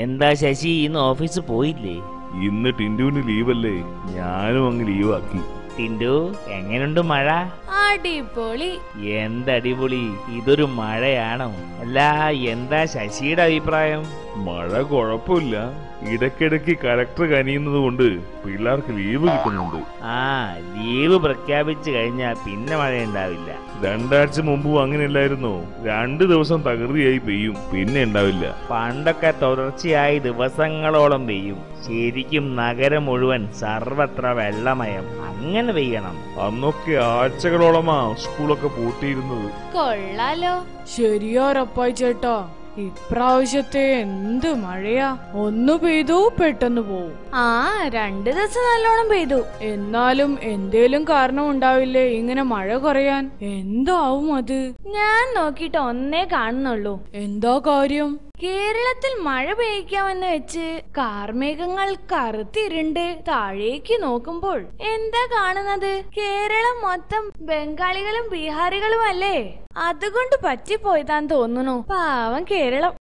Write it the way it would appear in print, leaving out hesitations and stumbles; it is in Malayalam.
എന്താ ശശി, ഇന്ന് ഓഫീസിൽ പോയില്ലേ? ഇന്ന് ടിൻഡുവിന് ലീവല്ലേ, ഞാനും അങ്ങ് ലീവാക്കി. ടിൻഡു, എങ്ങനെയുണ്ട് മഴ? അടിപൊളി. എന്തടിപൊളി? ഇതൊരു മഴയാണോ? അല്ല, എന്താ ശശിയുടെ അഭിപ്രായം? മഴ കുഴപ്പമില്ല, ഇടയ്ക്കിടയ്ക്ക് കലക്ടർ കനിയുന്നത് കൊണ്ട് പിള്ളേർക്ക് ലീവ് കിട്ടുന്നുണ്ട്. ലീവ് പ്രഖ്യാപിച്ചു കഴിഞ്ഞാൽ പിന്നെ മഴ ഉണ്ടാവില്ല. 2 ആഴ്ച മുമ്പും അങ്ങനെയല്ലായിരുന്നോ? 2 ദിവസം തകൃതിയായി പെയ്യും, പിന്നെ ഉണ്ടാവില്ല. പണ്ടൊക്കെ തുടർച്ചയായി ദിവസങ്ങളോളം പെയ്യും. ശരിക്കും നഗരം മുഴുവൻ സർവത്ര വെള്ളമയം. അങ്ങനെ പെയ്യണം. അന്നൊക്കെ ആഴ്ചകളോളമാ സ്കൂളൊക്കെ പൂട്ടിയിരുന്നത്. കൊള്ളാലോ. ശരിയാ റപ്പായി ചേട്ടാ, ഇപ്രാവശ്യത്തെ എന്ത് മഴയാ! ഒന്ന് പെയ്തു പെട്ടെന്ന് പോവും. 2 ദിവസം നല്ലോണം പെയ്തു. എന്നാലും എന്തേലും കാരണം ഉണ്ടാവില്ലേ ഇങ്ങനെ മഴ കുറയാൻ? എന്താവും അത്? ഞാൻ നോക്കിട്ട് ഒന്നേ കാണുന്നുള്ളൂ. എന്താ കാര്യം? കേരളത്തിൽ മഴ പെയ്യിക്കാമെന്ന് വെച്ച് കാർമേഘങ്ങൾ കറുത്തിരുണ്ട് താഴേക്ക് നോക്കുമ്പോൾ എന്താ കാണുന്നത്? കേരളം മൊത്തം ബംഗാളികളും ബീഹാറികളും അല്ലേ? അതുകൊണ്ട് പറ്റിപ്പോയതാന്ന് തോന്നുന്നു. പാവം കേരളം.